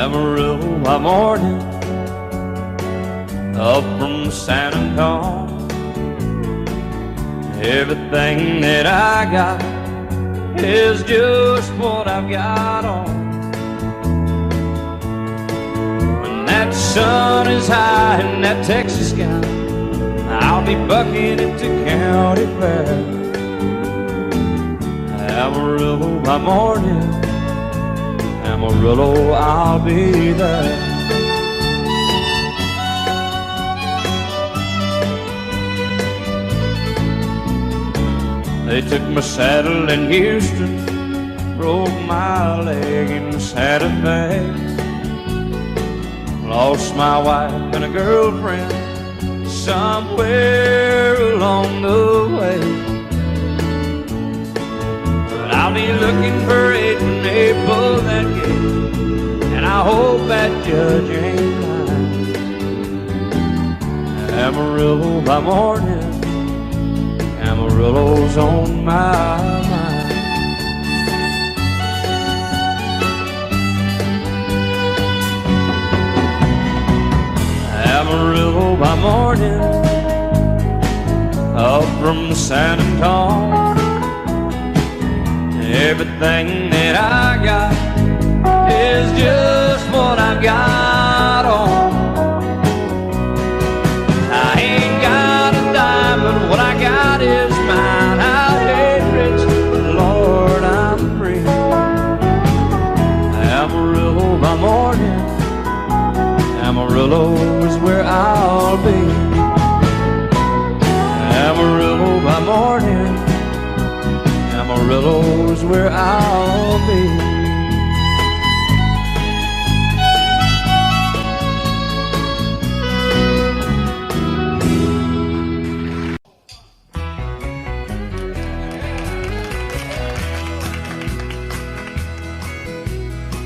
Amarillo by morning, up from San Antonio. Everything that I got is just what I've got on. When that sun is high in that Texas sky, I'll be bucking it to county fair. Amarillo by morning, Amarillo, I'll be there. They took my saddle in Houston, broke my leg in Santa Fe. Lost my wife and a girlfriend somewhere along the way. But I'll be looking for it when they pull that gate, and I hope that judge ain't lying. Amarillo by morning, Amarillo's on my mind. Amarillo by morning, up from San Antonio. Everything that I got is just what I've got on. I ain't got a dime, but what I got is mine. I ain't rich, but Lord, I'm free. Amarillo by morning, Amarillo is where I'll be. Amarillo by morning, Amarillo is where I'll be.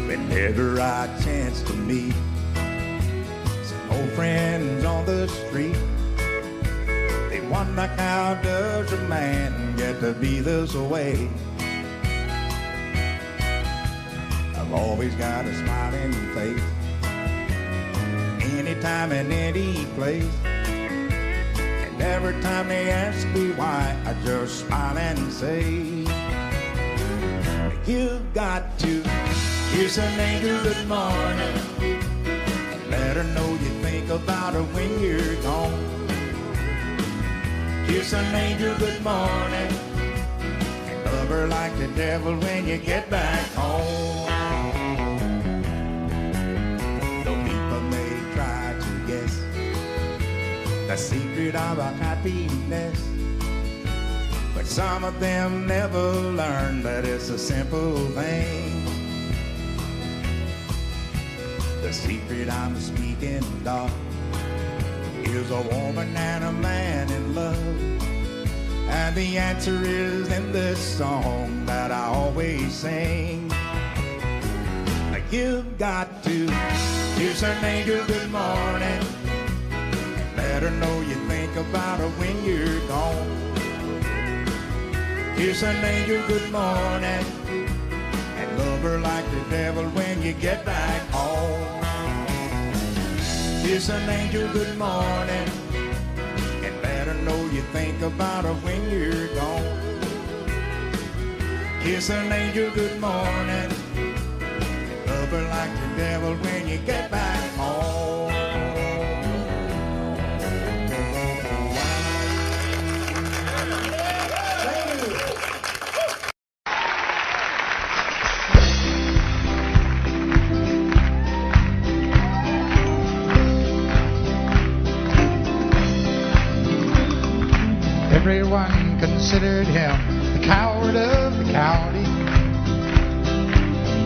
Whenever I chance to meet some old friends on the street, they wonder how does a man get to be this way. I've always got a smiling face, anytime and any place. And every time they ask me why, I just smile and say, you've got to kiss an angel good morning and let her know you think about her when you're gone. Kiss an angel good morning and love her like the devil when you get back home. Though people may try to guess the secret of our happiness, but some of them never learn that it's a simple thing. The secret I'm speaking of is a woman and a man in love, and the answer is in this song that I always sing. You've got to kiss an angel good morning, let her know you think about her when you're gone. Kiss an angel good morning and love her like the devil when you get back home. Kiss an angel good morning and let her know you think about her when you're gone. Kiss an angel good morning and love her like the devil when you get back home. Everyone considered him the coward of the county.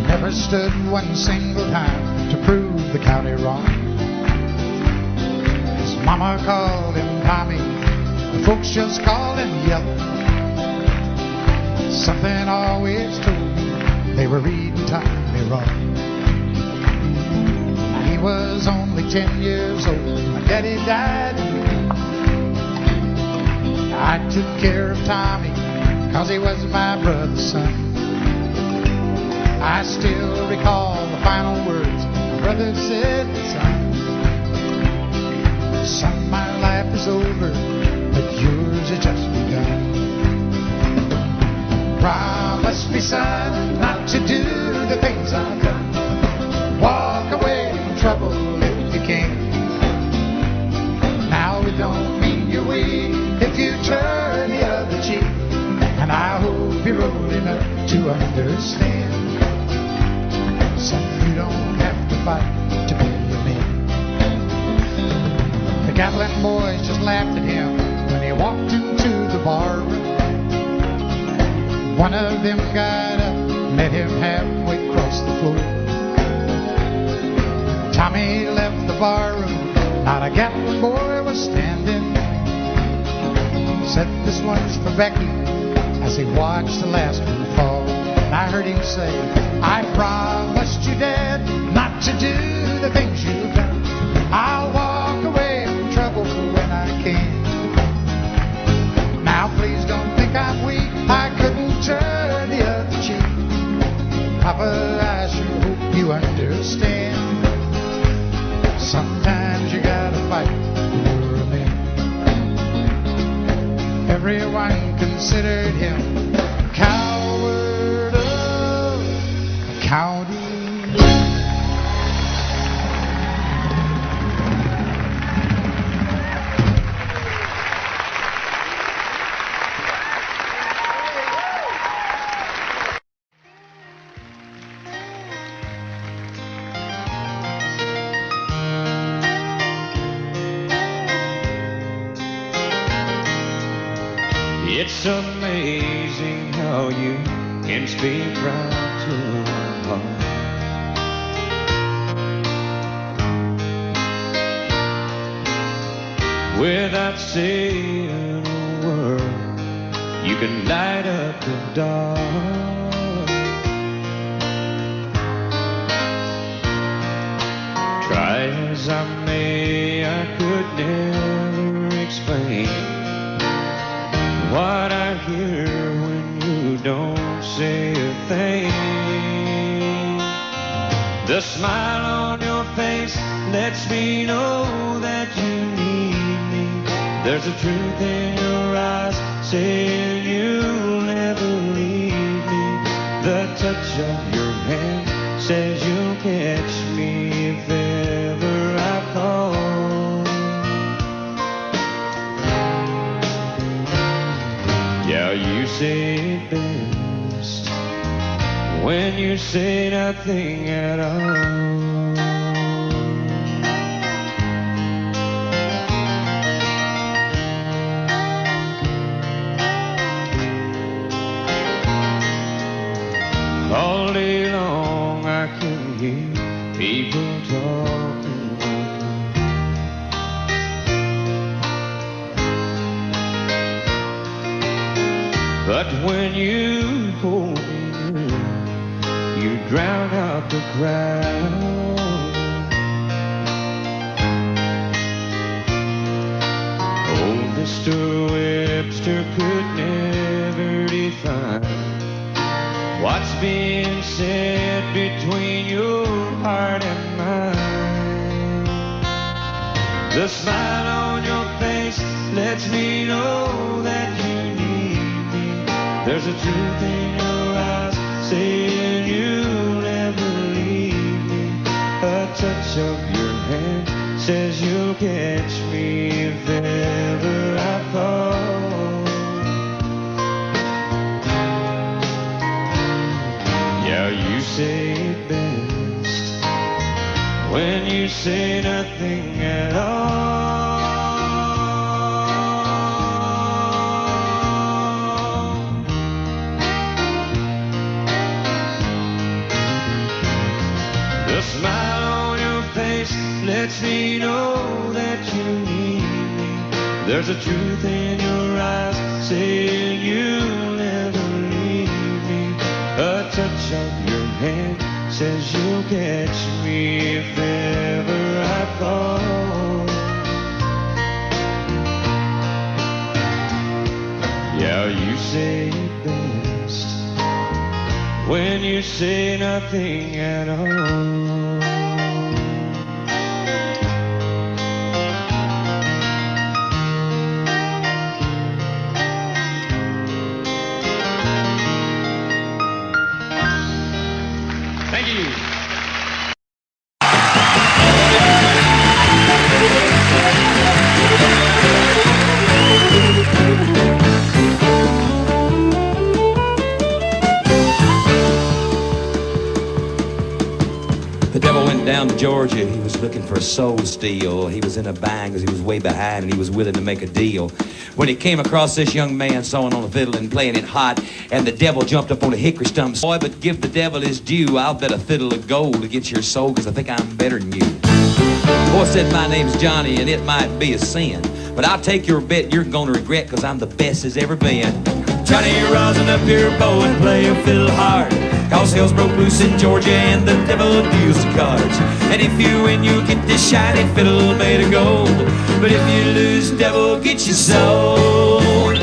Never stood one single time to prove the county wrong. His mama called him Tommy, the folks just called him Yellow. Something always told me they were reading Tommy wrong. He was only 10 years old, my daddy died. I took care of Tommy, 'cause he was my brother's son. I still recall the final words brother said, son, my life is over, but yours has just begun. Promise me, son, not to do the things I've done. Walk away from trouble if you can. Now it don't mean you're weak if you turn the other cheek. And I hope you're old enough to understand. Son, you don't have to fight to be a man. The Gatlin boys just laughed at him when he walked into the bar room. One of them got up, met him halfway across the floor. Tommy left the bar room, not a Gatlin boy was standing. Said, this one's for Becky, as he watched the last one fall. And I heard him say, I promised you, Dad, not to do the things you've done. I'll walk away from trouble when I can. Now please don't think I'm weak, I couldn't turn the other cheek. Papa, I sure hope you understand. Sometimes you gotta fight for a man. Everyone considered him a coward of a county. It's amazing how you can speak right to my heart. Without saying a word, you can light up the dark. Try as I may, I could never explain what I hear when you don't say a thing. The smile on your face lets me know that you need me. There's a truth in your eyes saying you'll never leave me. The touch of your hand says you'll catch me if ever I fall. Yeah, you say it best when you say nothing at all. All day long I can hear people talking like that. But when you hold me near, you drown out the crowd. Oh, Mr. Webster could never define what's being said between your heart and mine. The smile on your face lets me know that you need me. There's a truth in your eyes saying you'll never leave me. A touch of your hand says you'll catch me if ever I fall. Yeah, you say it best when you say nothing at all. The smile on your face lets me know that you need me. There's a truth in your eyes saying you'll never leave me. A touch of your hand says you'll catch me if ever I fall. Yeah, you say it best when you say nothing at all. Georgia. He was looking for a soul steal. He was in a bind because he was way behind and he was willing to make a deal. When he came across this young man sawing on a fiddle and playing it hot, and the devil jumped up on a hickory stump. Boy, but give the devil his due. I'll bet a fiddle of gold against your soul because I think I'm better than you. Boy said, my name's Johnny and it might be a sin, but I'll take your bet you're gonna regret because I'm the best as ever been. Johnny, rosin up your bow and play a fiddle hard, cause hell's broke loose in Georgia and the devil deals the cards. And if you win, you get this shiny fiddle made of gold, but if you lose, devil get your soul.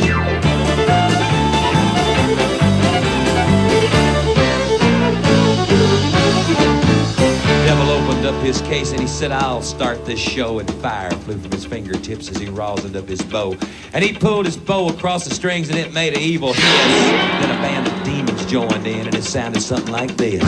Devil opened up his case and he said, I'll start this show, and fire flew from his fingertips as he rosined up his bow. And he pulled his bow across the strings and it made an evil hiss. Then a band of demons joined in and it sounded something like this.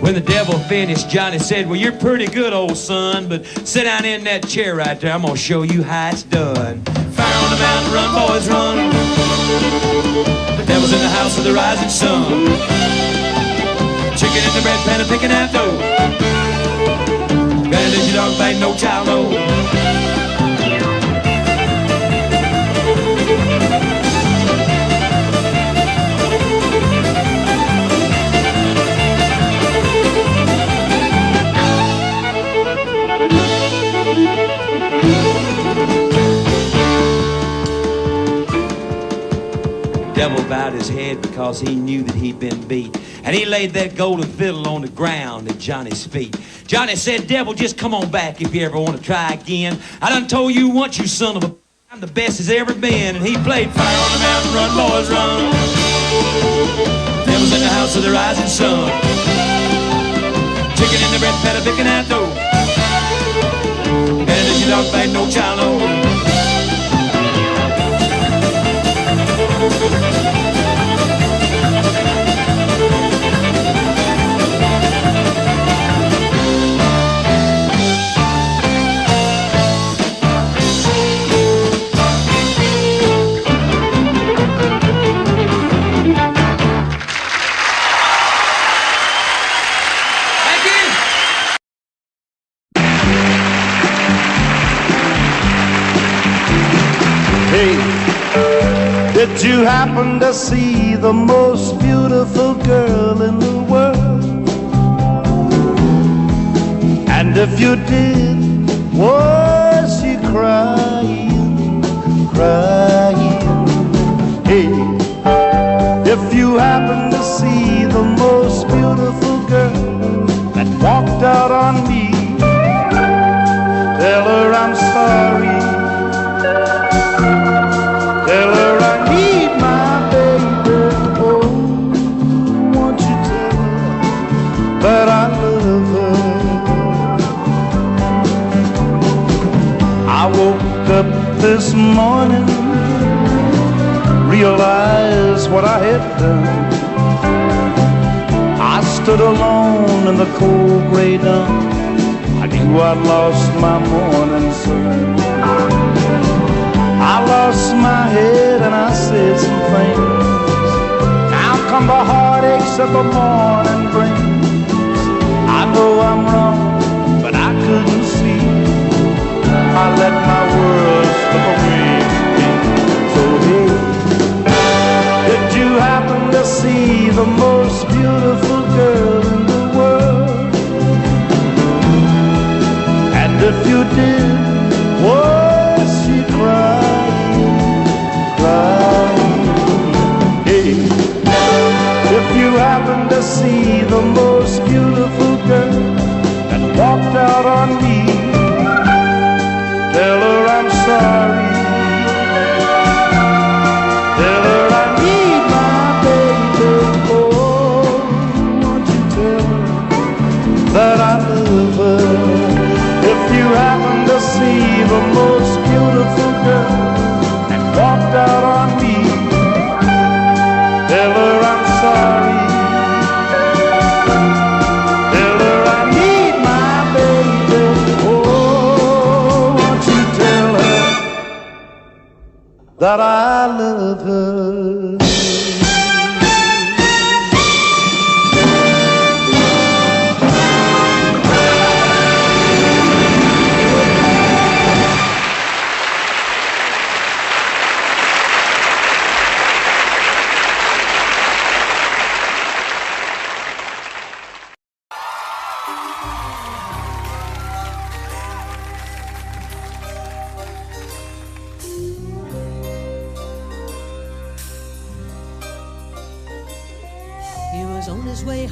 When the devil finished, Johnny said, well, you're pretty good, old son, but sit down in that chair right there. I'm going to show you how it's done. Fire on the mountain, run, boys, run. The devil's in the house of the rising sun. Chicken in the bread pan and picking out dough. Better let your dog bite, no child, no. Devil bowed his head because he knew that he'd been beat, and he laid that golden fiddle on the ground at Johnny's feet. Johnny said, devil, just come on back if you ever want to try again. I done told you once, you son of a, I'm the best as ever been. And he played fire on the mountain, run, boys, run. Devil's in the house of the rising sun. Chicken in the bread pan, picking out dough. And if you dog bite, no child, no. Did you happen to see the most beautiful girl in the world? And if you did, was she crying, crying? Hey, if you happen to see the most beautiful girl that walked out on me, tell her I'm sorry. Tell her I need my baby. Oh, won't you tell her that I love her? I woke up this morning, realized what I had done. I stood alone in the cold gray dawn. I knew I'd lost my morning sun. I lost my head and I said some things. Now come the heartaches that the morning brings. I know I'm wrong, but I couldn't see. I let my world slip away from me. So hey, did you happen to see the most beautiful girl in the world? And if you did, was she crying? Hey, if you happen to see the most beautiful girl that walked out on me, tell her I'm sorry. Tell her I need my baby. Oh, that I love her.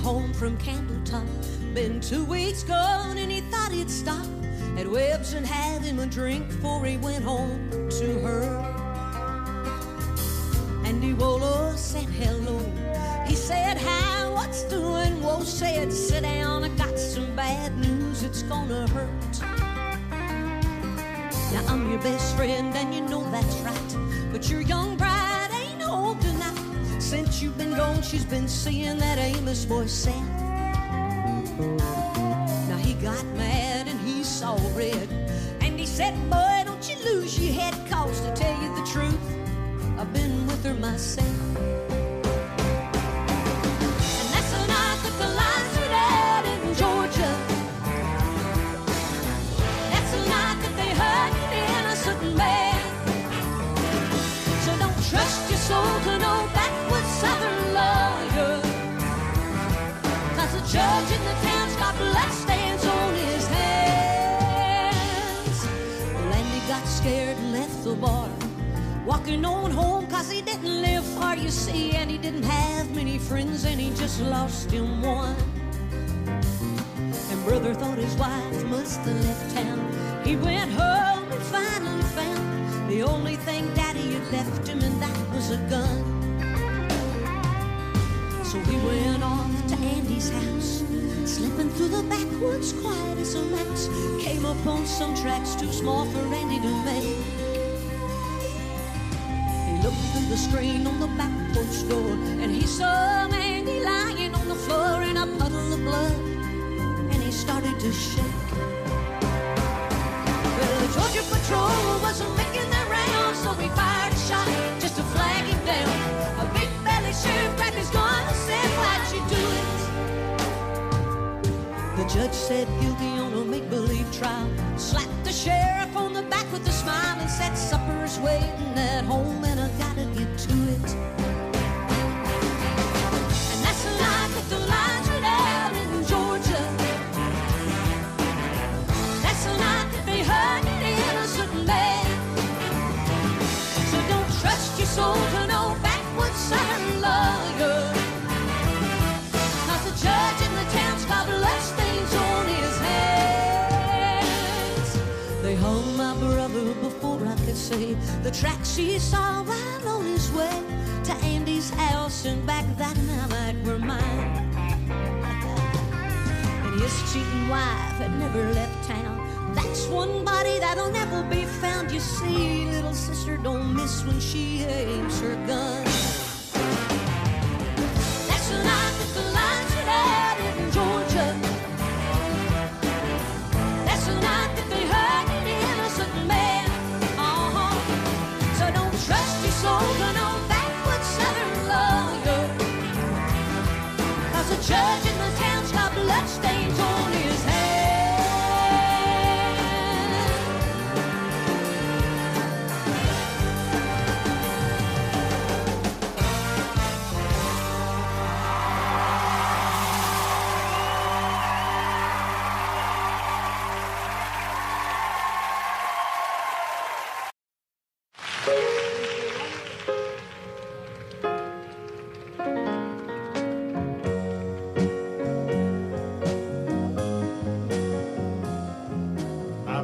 Home from Campbellton, been 2 weeks gone, and he thought he'd stop at Webb's and have him a drink before he went home to her. Andy Wolo said hello. He said, hi, what's doing? Wo said, sit down, I got some bad news, it's gonna hurt. Now I'm your best friend and you know that's right, but your young bride ain't home tonight. Since you've been gone, she's been seeing that Amos boy Sam. Now he got mad and he saw red, and he said, boy, don't you lose your head, cause to tell you the truth, I've been with her myself. And that's the night that the lights went out in Georgia. That's the night that they hurt an innocent man. So don't trust your soul to no backwoods southern lawyer, cause the judge in the town's got bloodstains on his hands. Landy got scared and left the bar, walking on home cause he didn't live far, you see, and he didn't have many friends and he just lost him one. And brother thought his wife must have left town. He went home and finally found the only thing daddy had left him, and that was a gun. So he went off to Andy's house, slipping through the backwoods quiet as a mouse. Came upon some tracks too small for Andy to make. He looked through the screen on the back porch door, and he saw Andy lying on the floor in a puddle of blood, and he started to shake. Well, the Georgia Patrol wasn't making their rounds, so he fired a shot just to flag him down. A big belly sheriff grabbed his gun and said, why'd you do it? The judge said guilty on a make-believe trial, slapped the sheriff on the back with a smile, and said supper's waiting at home and I gotta get to it. And that's the night that the lights went out in Georgia. That's the night that they hurt an innocent man. So don't trust your soul to no backwoods southern lawyer, cause the judge in the town's got bloodstains on his hands. They hung my brother before I could say the tracks he saw while on his way to Andy's house and back that night were mine. And his cheating wife had never left town. That's one body that'll never be found. You see, little sister don't miss when she aims her gun. That's the night that the lights went out in Georgia. That's the night that they hurt an innocent man. So don't trust your soul to no backwoods southern lawyer, cause the judge in the town's got bloodstains on his hands.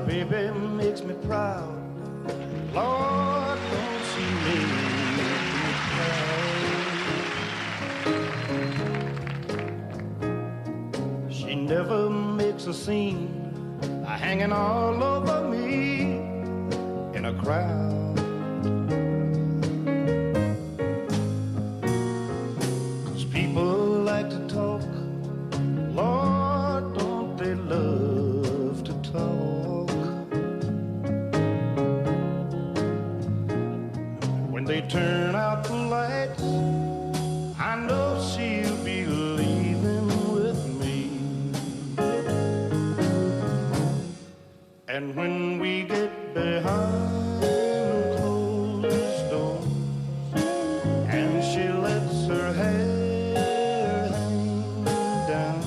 Baby makes me proud. Lord, don't she make me proud. She never makes a scene, hanging all over me in a crowd. 'Cause people like to talk, Lord, don't they love to talk. they turn out the lights, I know she'll be leaving with me. And when we get behind closed doors and she lets her hair hang down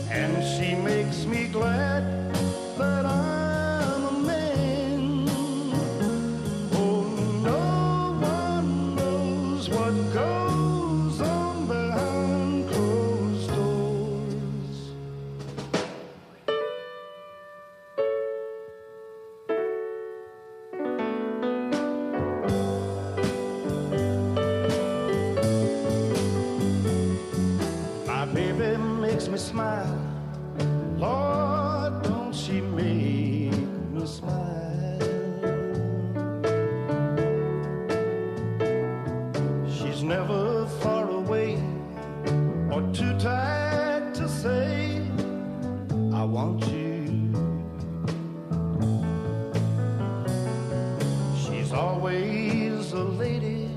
and she makes me glad that I'm a man, oh, no one knows what goes on behind closed doors. My baby makes me smile. Lord, don't she make me smile. She's never far away or too tired to say, I want you. She's always a lady,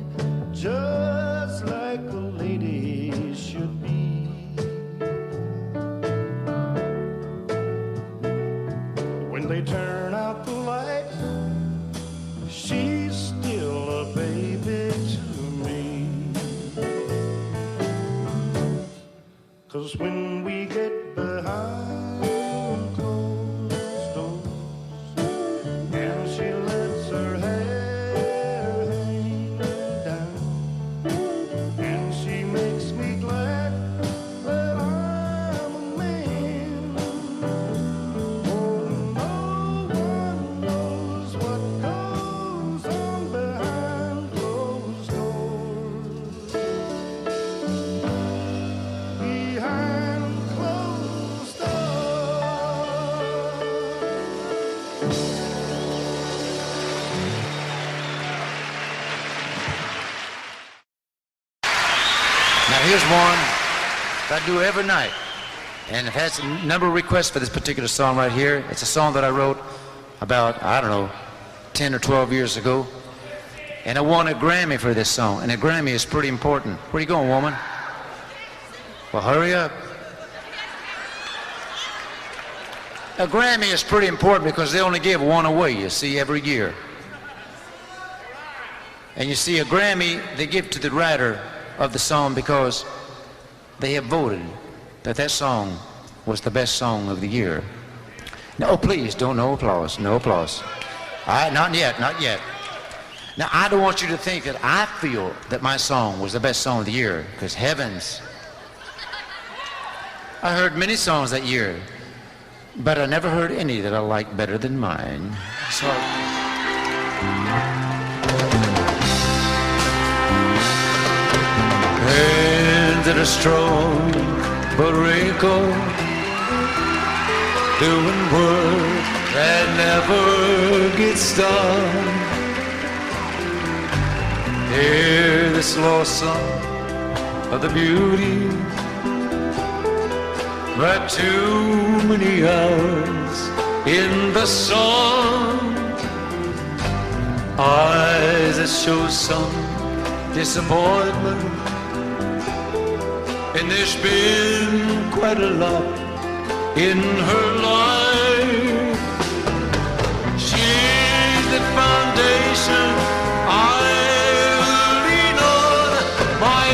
just like a lady should be. When they turn out the lights, she's still a baby to me. 'Cause when we get behind closed doors and she lets her hair hang down and she makes me glad that I'm a man, oh, no one knows what goes on behind closed doors. Behind closed doors. Now here's one that I do every night, and I've had a number of requests for this particular song right here. It's a song that I wrote about, I don't know, 10 or 12 years ago, and I won a Grammy for this song, and a Grammy is pretty important. Where you going, woman? Well, hurry up. A Grammy is pretty important because they only give one away, you see, every year. And you see, a Grammy they give to the writer of the song because they have voted that that song was the best song of the year. No, please, don't, no applause, no applause. All right, not yet, not yet. Now, I don't want you to think that I feel that my song was the best song of the year, because heavens, I heard many songs that year, but I never heard any that I liked better than mine. So, hands that are strong but wrinkled, doing work that never gets done. Hear this lost song of the beauty, but too many hours in the sun. Eyes that show some disappointment, and there's been quite a lot in her life. She's the foundation I lean on, my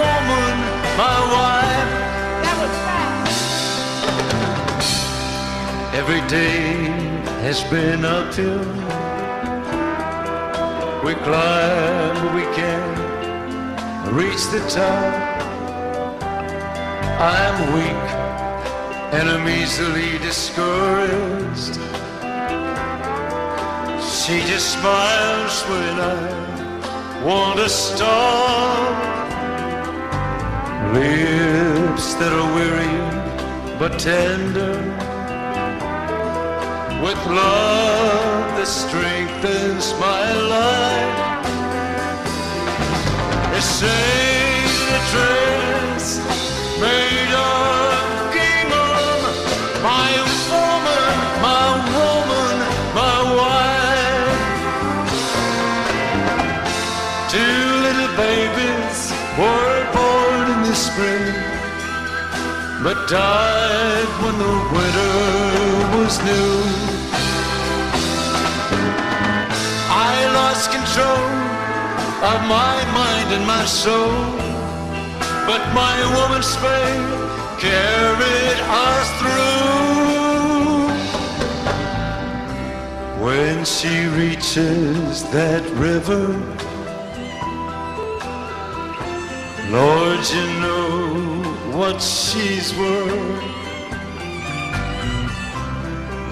woman, my wife. That was fast. Every day has been uphill. We climb, but we can't reach the top. I'm weak and I'm easily discouraged. She just smiles when I want to stop. Lips that are weary but tender, with love that strengthens my life. They say the dress made of gingham, my woman, my wife. but died when the winter was new. I lost control of my mind and my soul, but my woman's faith carried us through. When she reaches that river, Lord, you know what she's worth.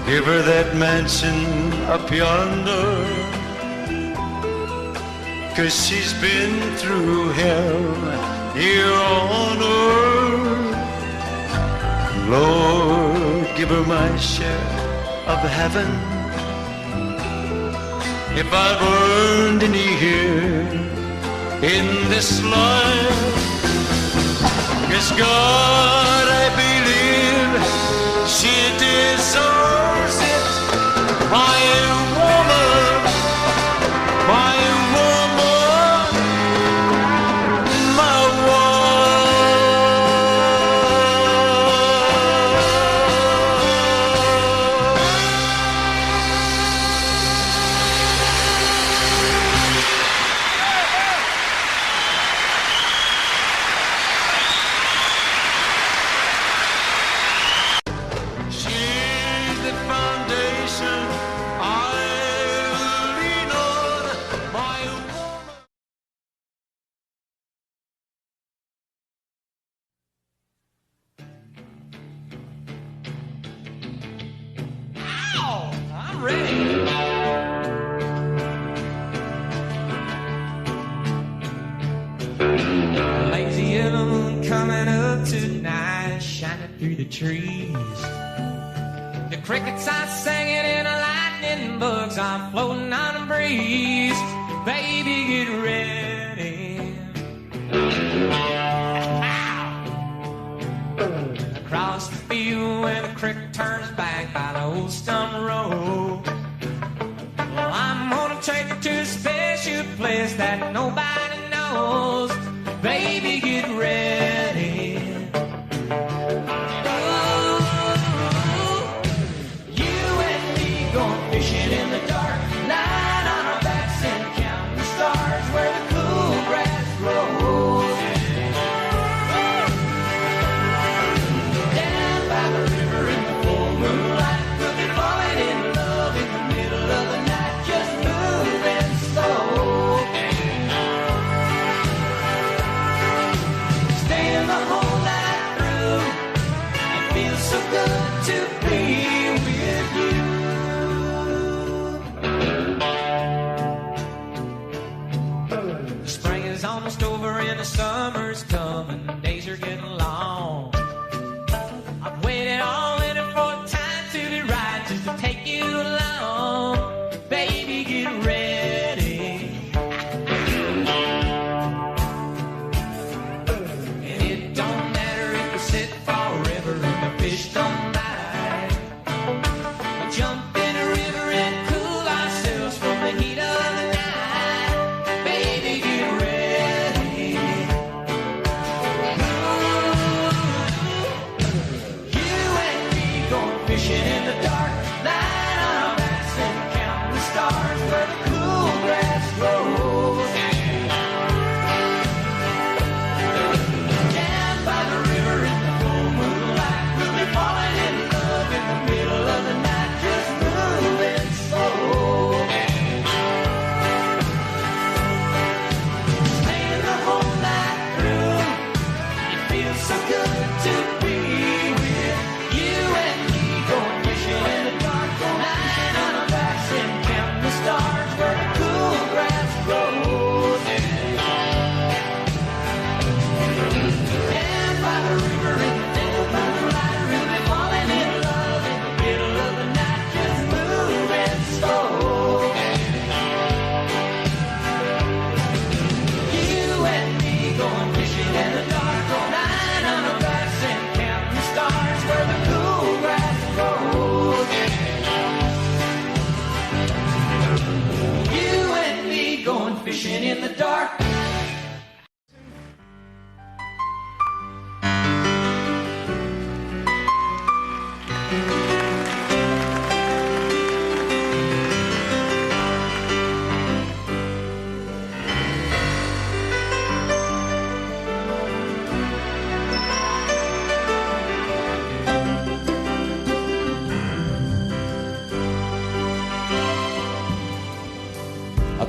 Give her that mansion up yonder, 'cause she's been through hell here on earth. Lord, give her my share of heaven, if I've earned any here in this life. 'Cause God, I believe she deserves it. My woman, my woman, my Lazy yellow moon coming up tonight, shining through the trees. The crickets are singing and the lightning bugs are floating on the breeze. Baby, get ready. Across the field where the creek turns back by the old stone road. Well, I'm gonna take you to a special place that nobody knows. Baby, get ready. Ooh, you and me going fishing in the dark, lying on our backs and counting the stars where the cool grass grows. Down by the river in the full moonlight, we'll be falling in love in the middle of the night, just moving slow. Staying the whole night through, it feels so good to be with you. The spring is almost over and the summer's coming, days are getting long. I've waited all winter for time to be right, just to take you along. Baby, get ready. And it don't matter if we sit forever and the fish don't bite. We jump in the river and cool ourselves from the heat of the night. Baby, get ready. You and me going fishing in the dark, lying on our backs and counting the stars where the cool grass grows. Down by the river in the full moonlight, we'll be falling in love in the middle of the night, just moving slow. Staying the whole night through, it feels so good to be with you and me going fishing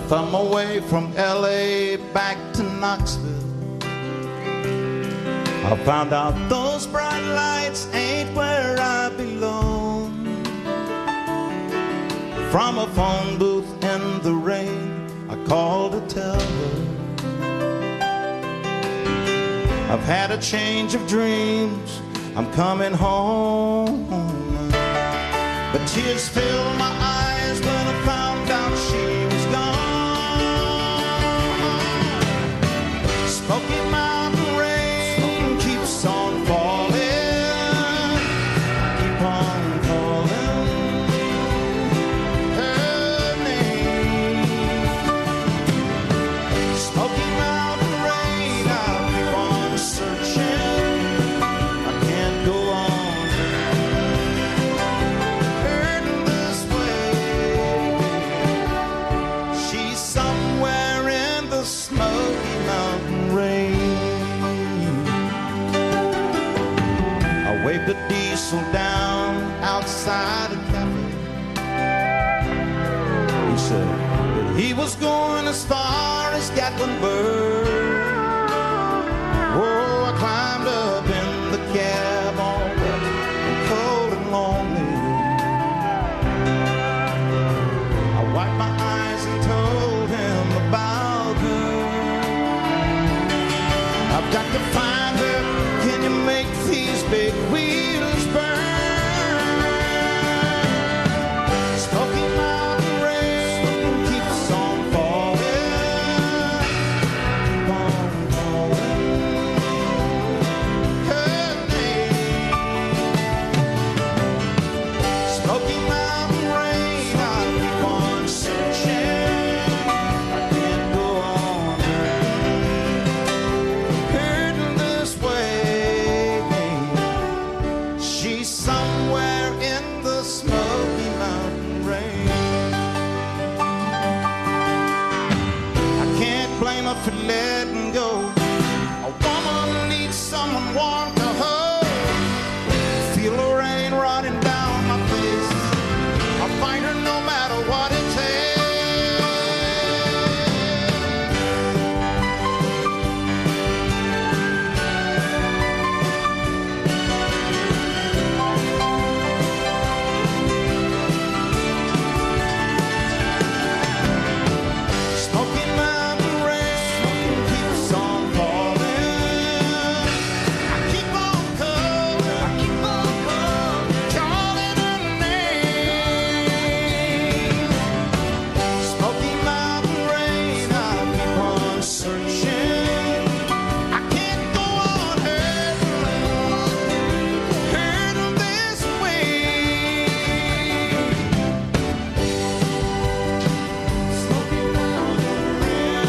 thumb away from LA back to Knoxville. I found out those bright lights ain't where I belong. From a phone booth in the rain, I called to tell her I've had a change of dreams, I'm coming home. But tears filled my eyes when I found out she was gone. Smoky Mountain rain keeps on falling, keep on calling her name. Smoky Mountain rain, I'll keep on searching. I can't go on hurting this way. She's somewhere in the Smoky Mountain rain. I waved the diesel down outside a cafe. He said that he was going as far as Gatlinburg. Oh, I climbed up in the cab all wet and cold and lonely. I wiped my eyes and told him about her. I've got to find her. Can you make these big wheels burn? Smoky Mountain rain keeps on falling, keep on calling her name. Smoky Mountain rain, I'll keep on searching. I can't go on hurting this way. She's somewhere in the Smoky Mountain rain. I can't blame her for letting go. A woman needs someone warm to hold. Feel the rain running down my face. I'll find her no matter what it takes. Smoky Mountain rain keeps on falling. I keep on calling her name. Smoky Mountain rain, I'll keep on searching. I can't go on hurting this way. Smoky Mountain rain.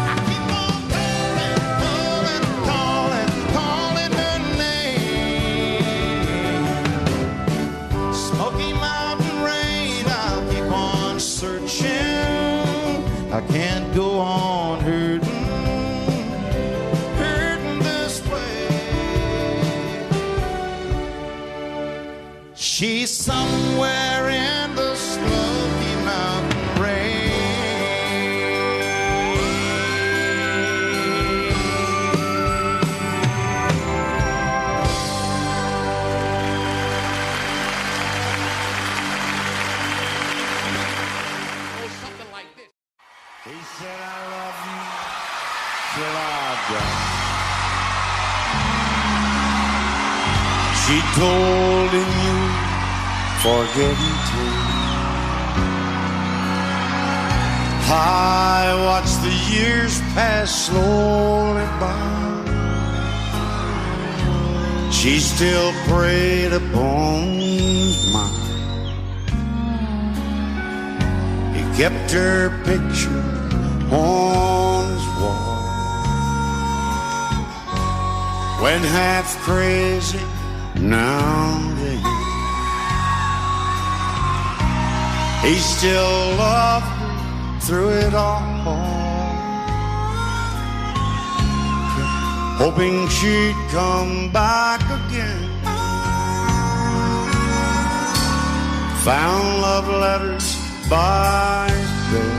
I keep on calling her name. Smoky Mountain rain, I'll keep on searching. I can't go on hurting this way. She's somewhere in the Smoky Mountain rain. He said, I love you till I die. She told him you forget me too. I watched the years pass slowly by. She still preyed upon his mind. He kept her picture on his wall. When half crazy now and then, he still loved her through it all, hoping she'd come back again. Found love letters by his bed.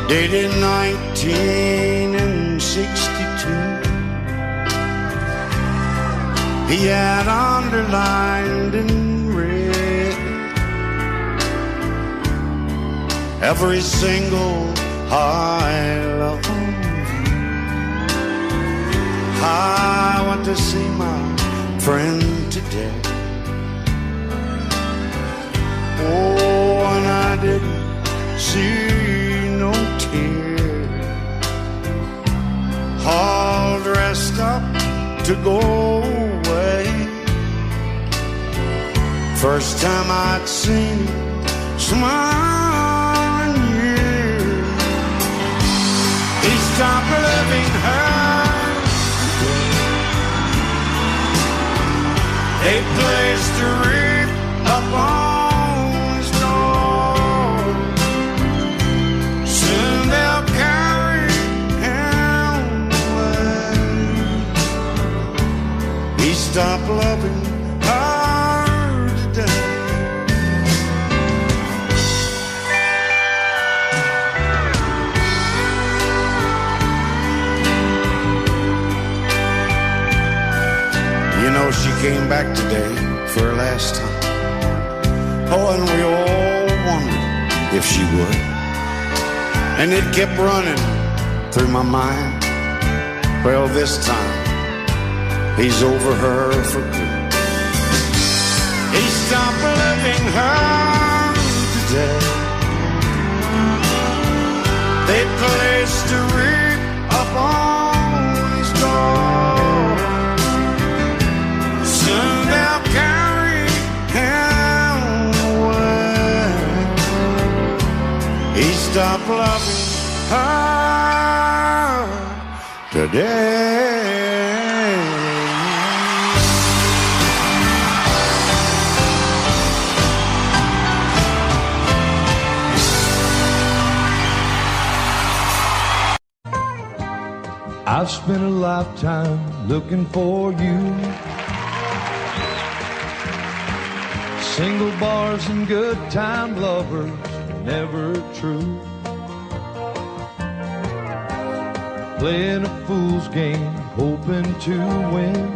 Dated 1962. He had underlined in red every single I love you. I want to see my friend today. Oh, and I didn't see no tear. All dressed up to go away. First time I'd seen smiling years. He stopped loving her. They placed a wreath up on his door. Soon they'll carry him away. He stopped loving her today. You know, she came back today for her last time. Oh, and we all wondered if she would. And it kept running through my mind. Well, this time, he's over her for good. He stopped loving her today. They placed a wreath up on his door. Soon they'll carry him away. He stopped loving her today. I've spent a lifetime looking for you. Single bars and good time lovers, never true. Playing a fool's game, hoping to win.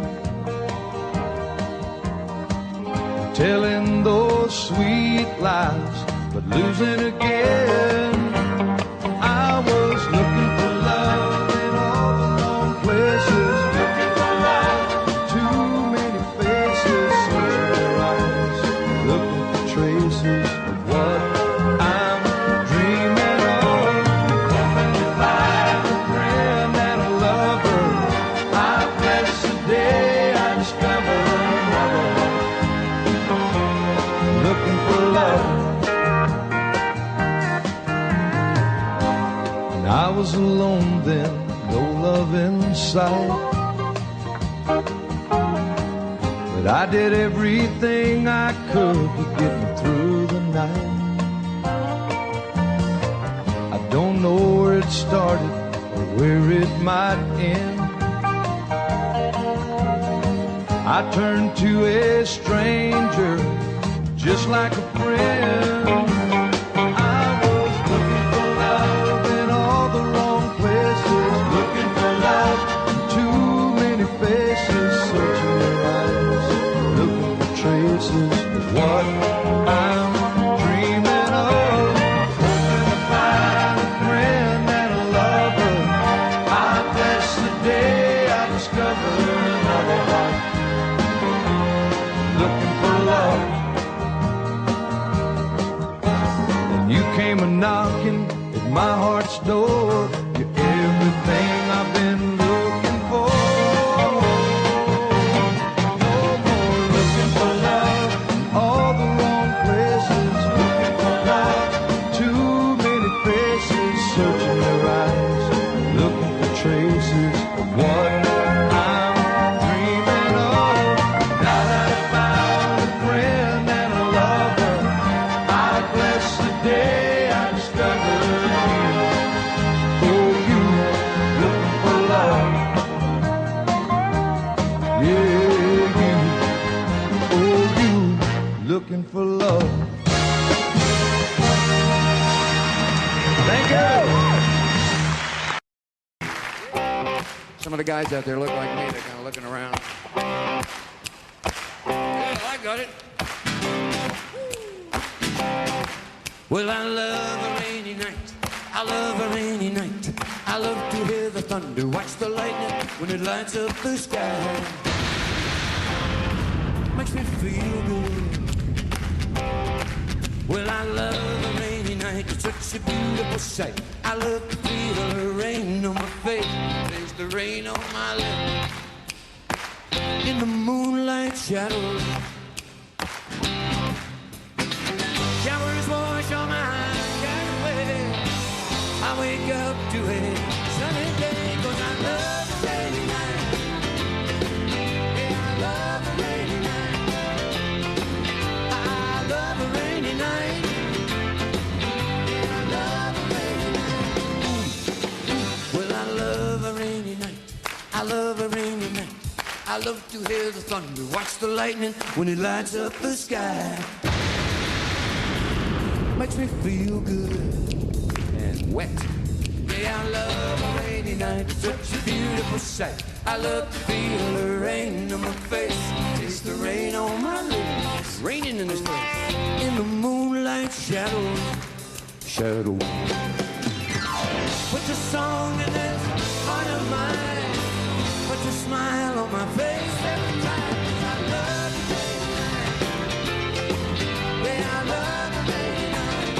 Telling those sweet lies, but losing again. I was looking for love in all the wrong places. Looking for love, too many faces, searching their eyes, looking for traces of what I'm dreaming of. Hoping to find a friend and a lover. I bless the day I discover another one. Looking for love. I was alone then, no love in sight. But I did everything I could to get me through the night. I don't know where it started or where it might end. I turned to a stranger just like a friend. What I'm dreaming of, hoping to find a friend and a lover. I bless the day I discovered another heart, looking for love. And you came a knocking at my heart's door. You're everything I've been looking for. Searching their eyes, looking for traces of what I'm dreaming of. Now that I found a friend and a lover, I bless the day I discovered you. Oh, you looking for love. Yeah, you. Oh, you looking for love. of the guys out there look like me. They're kind of looking around. Yeah, I got it. Well, I love a rainy night. I love a rainy night. I love to hear the thunder, watch the lightning when it lights up the sky. Makes me feel good. Well, I love a rainy night. It's such a beautiful sight. I love to feel the rain on my face. There's the rain on my lips. In the moonlight shadows, showers wash all my cares away. I wake up to a sunny day, 'cause I love a rainy night. Yeah, I love a rainy night. I love a rainy night. Yeah, I love a rainy night. Well, I love a rainy night. I love a rainy night. I love to hear the thunder, watch the lightning when it lights up the sky. Makes me feel good and wet. Yeah, I love a rainy night. It's such a beautiful sight. I love to feel the rain on my face. Taste the rain on my lips. It's raining in this place. In the moonlight shadows. Shadows. Put the song in this heart of mine. Put a smile on my face every time. 'Cause I love a rainy night. Yeah, I love a rainy night.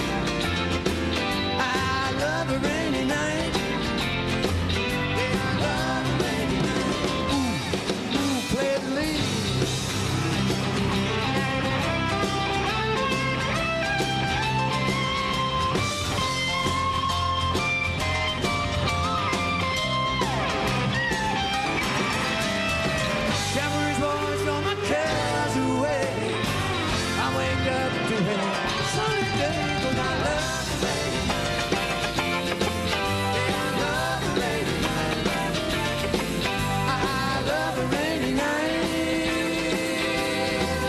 I love a rainy night. Yeah, I love a rainy night. Ooh, ooh, play the lead. Showers wash all my cares away. I wake up to a sunny day, 'cause I love a rainy night. Yeah, I love a rainy night. I love a rainy night.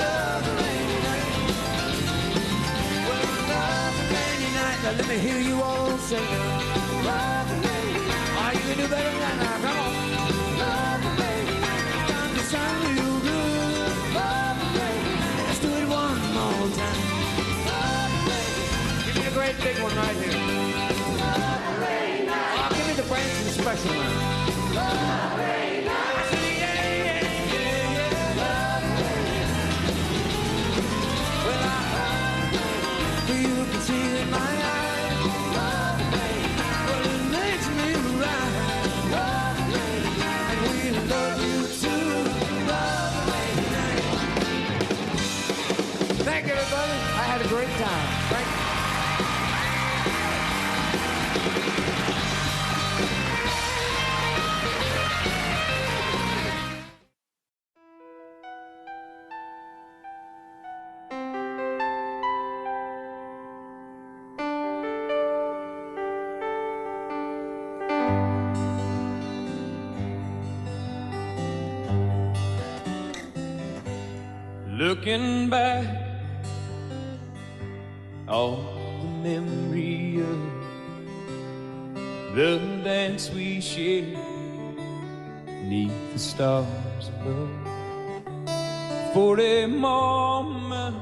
Love a rainy night. Well, I love a rainy night. Now let me hear you all sing it. Love a rainy night. Oh, you can do better than that now. Come on. Love a rainy night. Time to sound real good. Love a rainy night. Let's do it one more time. Love a rainy night. Give me a great big one right here. Love a rainy night. Oh, give me the Branson special now. Love a rainy night. I say, yeah, yeah, yeah, yeah. Love a rainy night. Well, I you can see it in my eyes. Love a rainy night. Well, it makes me right. Love a rainy night. And we love you too. Love a rainy night. Thank you, everybody. I had a great time. Thank you. Looking back, all the memory of the dance we shared neath the stars above. For a moment,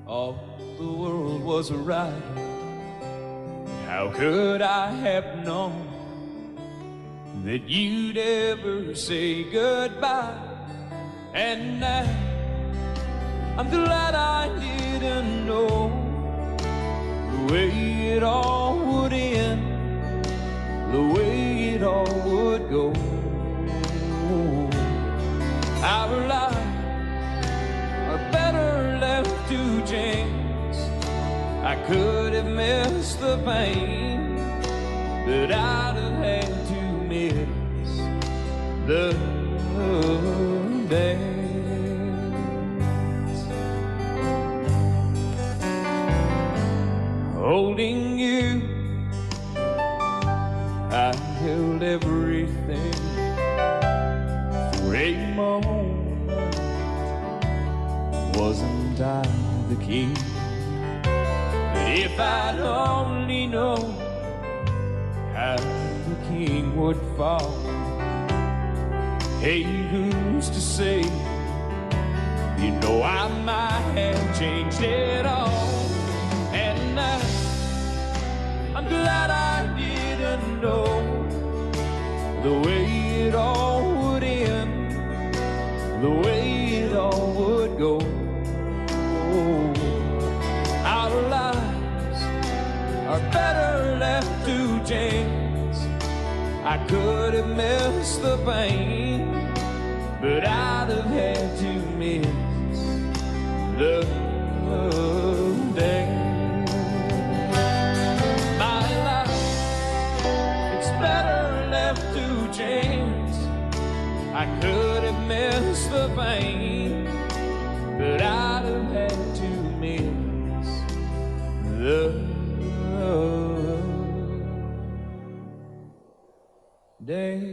all the world was right. How could I have known that you'd ever say goodbye? And now I'm glad I didn't know the way it all would end, the way it all would go. Our lives are better left to chance. I could have missed the pain, but I'd have had to miss the dance. Holding you, I held everything for a moment. Wasn't I the king? But if I'd only known how the king would fall, Hey, who's to say? You know I might have changed it all. And I'm glad I didn't know the way it all would end, the way it all would go. Our lives are better left to chance. I could have missed the pain, but I'd have had to miss the day. My life, it's better left to chance. I could have missed the pain, but I'd have had to miss the days.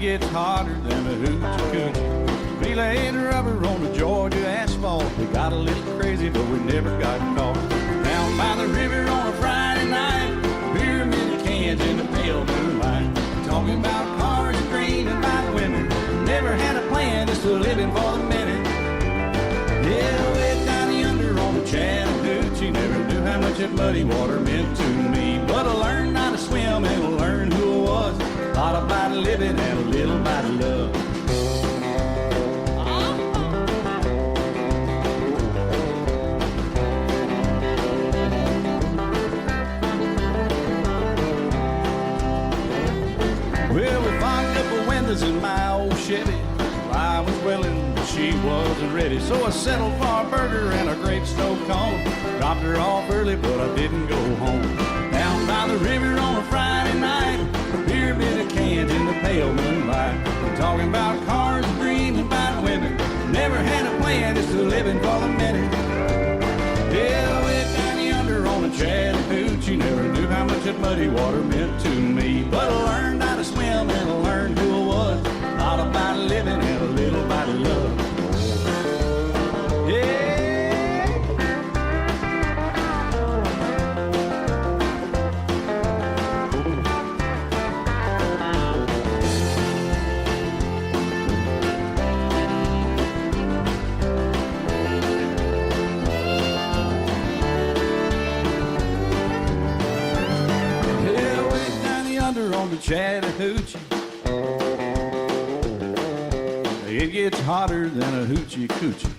It's hotter than a hoochie coochie. We laid rubber on the Georgia asphalt. We got a little crazy, but we never got caught. Down by the river on a Friday night, pyramid of cans in the pale moonlight. Talking about cars and dreaming about women. Never had a plan, just a living for the minute. Yeah, way down yonder on the Chattahoochee. Never knew how much that muddy water meant to me. But I learned how to swim and I learned who I was. A lot about living and a little about love. Well, we fogged up the windows in my old Chevy. I was willing, but she wasn't ready. So I settled for a burger and a great snow cone. Dropped her off early, but I didn't go home. Down by the river on a Friday night, a pyramid of cans in the pale moonlight. Talking about cars and dreaming about women. Never had a plan, just a living for the minute. Yeah, way down yonder on the Chattahoochee. Never knew how much that muddy water meant to me. But I learned how to swim and I learned who I was. A lot about living and a little about love. Yeah. On the Chattahoochee, it gets hotter than a hoochie coochie.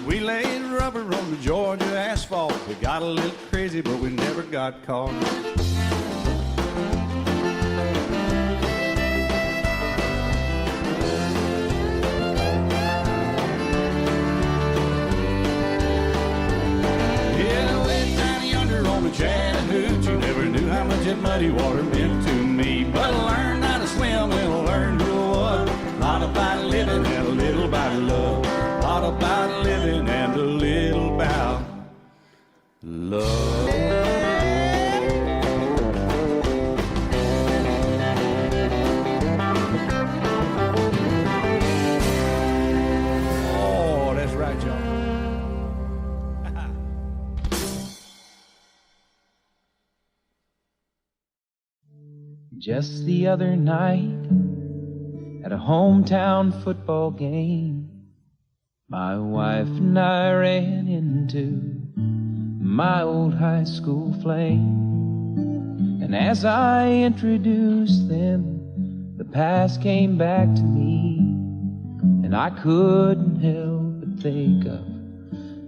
We laid rubber on the Georgia asphalt. We got a little crazy, but we never got caught. Yeah, way down yonder on the Chattahoochee. Never knew how much that muddy water meant to me. But I learned how to swim and I learned who I was. A lot about living and a little about love. A lot about living and a little about love. Oh, that's right, y'all. Just the other night, at a hometown football game, my wife and I ran into my old high school flame. And as I introduced them, the past came back to me, and I couldn't help but think of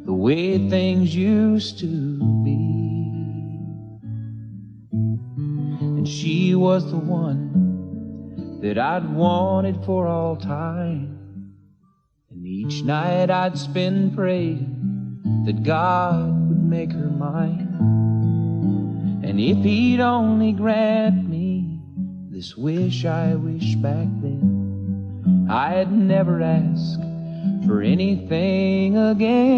the way things used to be. And she was the one that I'd wanted for all time. And each night I'd spend praying that God would make her mine. And if he'd only grant me this wish I wish back then, I'd never ask for anything again.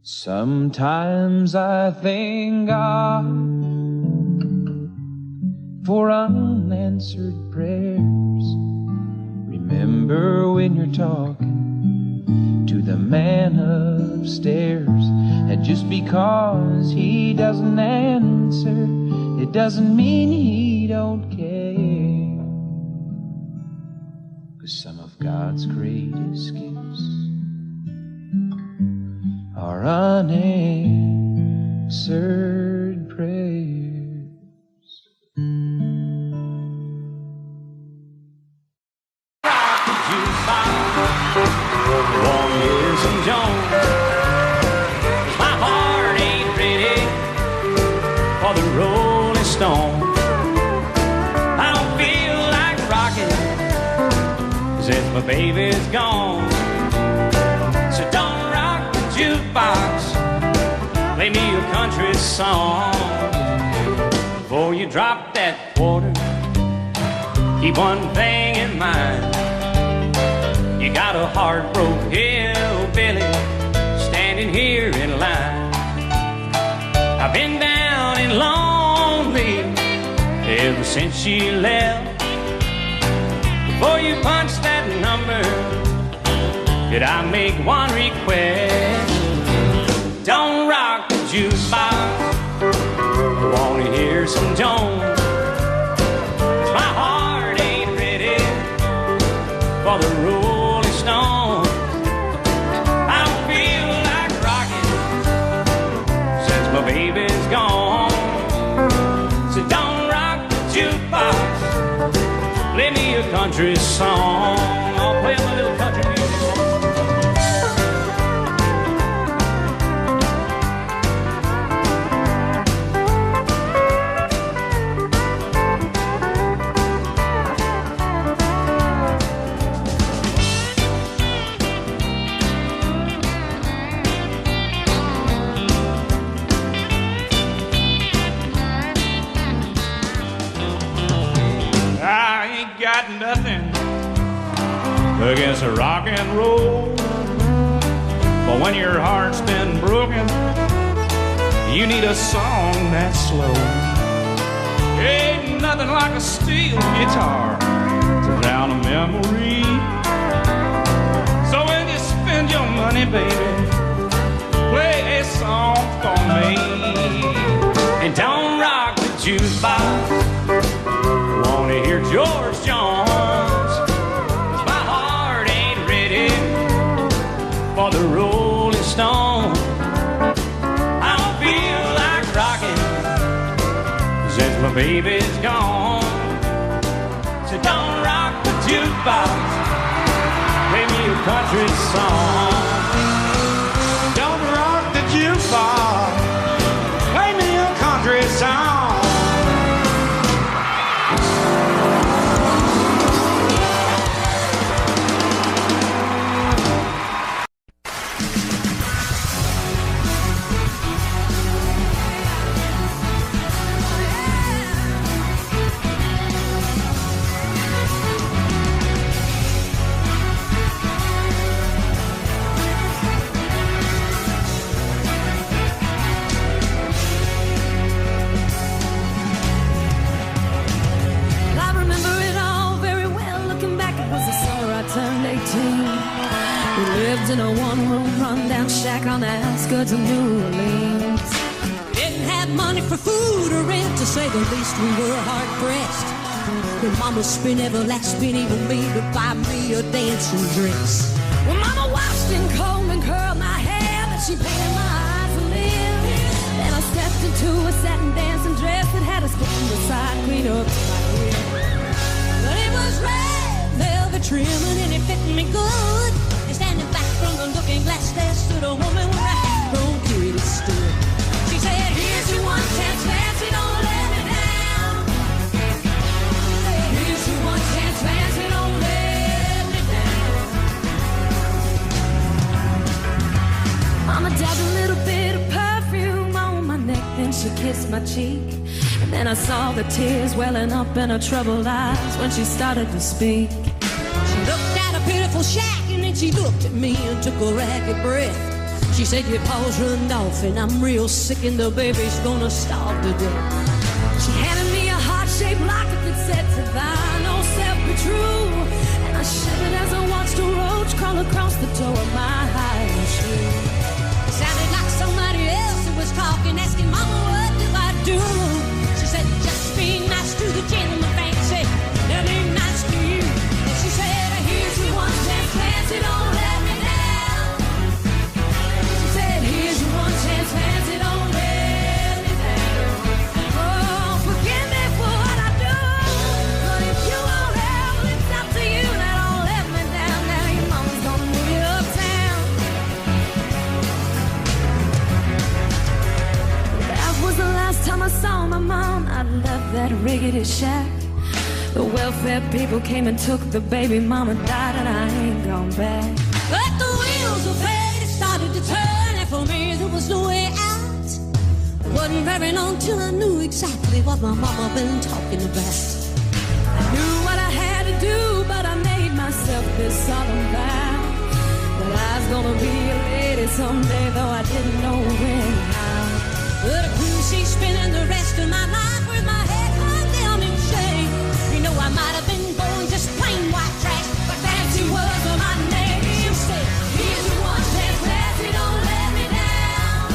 Sometimes I thank God for unanswered prayers. Remember when you're talking to the man upstairs, and just because he doesn't answer, it doesn't mean he don't care. 'Cause some of God's greatest gifts are unanswered prayers. Won't hear some Jones, 'cause my heart ain't ready for the Rolling Stone. I don't feel like rocking since my baby's gone. So don't rock the jukebox, play me a country song. Before you drop that quarter, keep one thing in mind. You got a heartbroken hillbilly standing here in line. I've been down and lonely ever since she left. Before you punch that number, did I make one request? Don't rock the jukebox, I wanna hear some Jones. 'Cause my heart ain't ready for the Rolling Stone. I don't feel like rocking since my baby's gone. So don't rock the jukebox, play me a country song. I'll play my little country music. Got nothing against a rock and roll, but when your heart's been broken, you need a song that's slow. Ain't nothing like a steel guitar to drown a memory. So when you spend your money, baby, play a song for me. And don't rock the jukebox, wanna hear George Jones. 'Cause my heart ain't ready for the Rolling Stone. I don't feel like rocking since my baby's gone. So don't rock the jukebox, play me a country song. Don't rock the jukebox, play me a country song. In a one-room rundown shack on the outskirts of New Orleans. Didn't have money for food or rent, to say the least. We were hard-pressed. When Mama spent every last penny for me to buy me a dancing dress. When Mama washed and combed and curled my hair, but she painted my eyes a little. Then I stepped into a satin dancing dress that had a split beside clean up my but it was red velvet trimming and it fit me good. Standing back from the looking glass, there stood a woman with a half-grown kid that stood. She said, here's your one chance, fancy, don't let me down. Here's your one chance, fancy, don't let me down. dabbed a little bit of perfume on my neck, then she kissed my cheek. And then I saw the tears welling up in her troubled eyes when she started to speak. She looked at a pitiful shack and then she looked at me and took a ragged breath. She said, your paws run off and I'm real sick and the baby's gonna starve to death. She handed me a heart-shaped locket that said, to thine old self be true. And I shivered as I watched a roach crawl across the toe of my high shoe. It sounded like somebody else who was talking, asking, Mama, what do I do? She said, just be nice to the gentleman, fancy, they'll be nice to you. And she said, here's your one chance, fancy, don't let me down. She said, here's your one chance, fancy, don't let me down. Oh, forgive me for what I do, but if you won't help, it's up to you. Now don't let me down, now your mama's gonna move you uptown. That was the last time I saw my mom. I left that rickety shack. The welfare people came and took the baby. Mama died and I ain't gone back. But the wheels of fate started to turn, and for me there was no way out. It wasn't very long till I knew exactly what my mama been talking about. I knew what I had to do, but I made myself this solemn vow that I was gonna be a lady someday, though I didn't know when and how. But a cruise she's spinning the rest of my life with my head hung down in shame. You know I might have been born just plain white trash, but fancy was my name. She said, here's your one chance, fancy, don't let me down.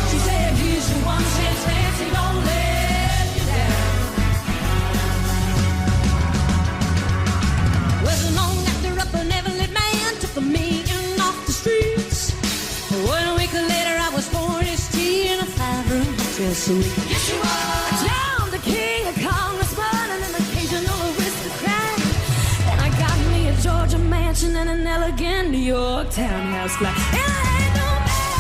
She said, here's your one chance, fancy, don't let me down. Wasn't long after up an Evelyn man took a million off the streets. 1 week later I was born as tea in a 5-room hotel suite. Yes, you are. John the King, a congressman, and an occasional aristocrat. Then I got me a Georgia mansion and an elegant New York townhouse flat. And I ain't no man.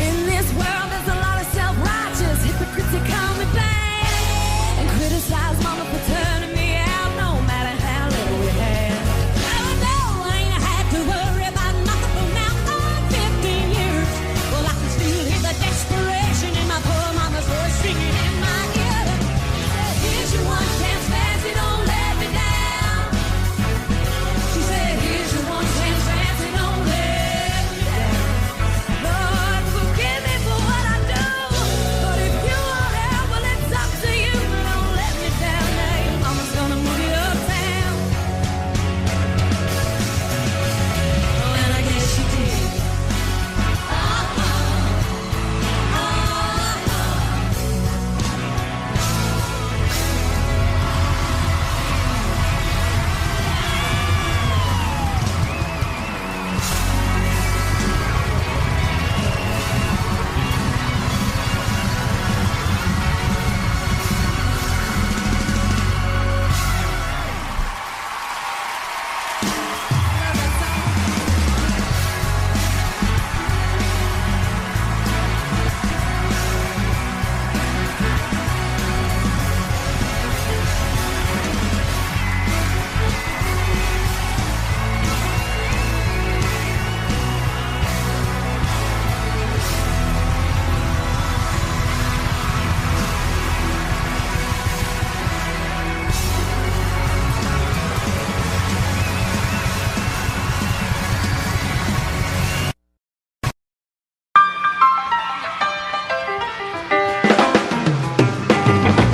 In this world there's a lot of self-righteous hypocrites that call me bad and criticize mama for turning me out no matter how little we had. Oh no, I ain't had to worry about nothing for now on 15 years. Well, I can still hear the desperation in my poor mama's voice ringing in my ear. Said, here's your one chance, fancy, don't let me down. She said, here's your one chance, fancy, don't let me down. Lord, forgive me for what I do, but if you won't help, well, it's up to you. Don't let me down, now your mama's gonna move you uptown. Oh, and I guess she did.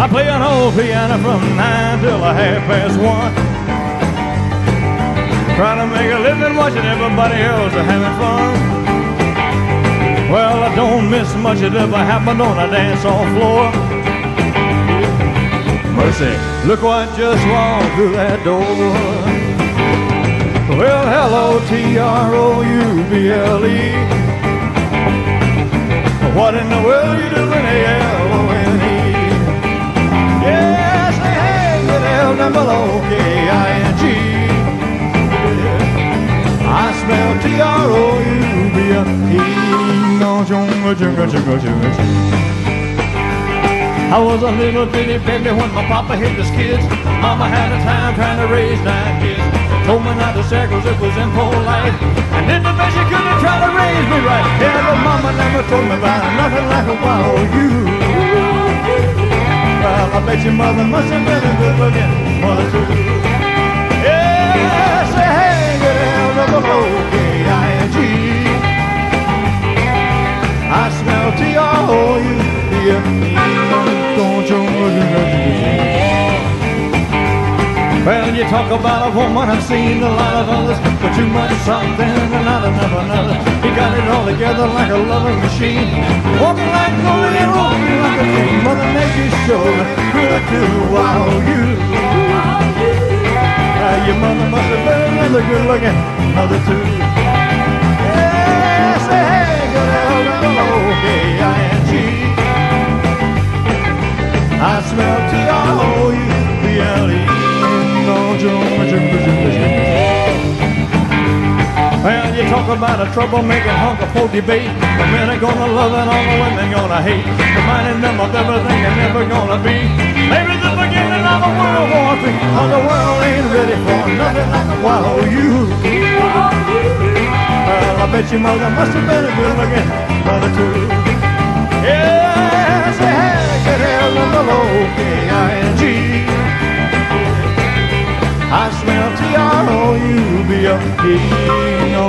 I play an old piano from 9 till 1:30. Trying to make a living watching everybody else having fun. Well, I don't miss much of ever happened on a dance hall floor. Mercy, look what just walked through that door. Well, hello, T-R-O-U-B-L-E. What in the world you doing, A-L-O-N-E? Yes, hey, with L-double-O-K-I-N-G. I smell T-R-O-U-B-L-E. No, chunga, chunga, chunga, chunga, chunga. I was a little bitty baby when my papa hit his kids. Mama had a time trying to raise 9 kids. Told me not to share 'cause it was impolite. And did the best she could to try to raise me right. Yeah, but mama never told me about nothing like a wild you. Well, I bet your mother must have been a good looking mother too. Yeah, say hey, get out of the O-K-I-N-G. I smell T-R-O-U-B-E. Don't you well, you talk about a woman, I've seen a lot of others, but too much something and not enough another. He got it all together like a loving machine, walking like gold and walking like a dream. Mother Nature sure good to wow you. Your mother must have been another good looking mother too. Yeah, say hey, good L-O-K-I-N-G. I smell T-R-O-U-B-L-E. Well, you talk about a troublemaking hunk of folk debate. The men are gonna love it, all the women gonna hate. Reminding them of everything they're never gonna be. Maybe the beginning of a World War III. Oh, the world ain't ready for nothing like a wild you. Well, I bet your mother must have been a good looking mother too. Yeah, say hey, get L-O-K-I-N-G. I smell T-R-O-U-B-L-E. No,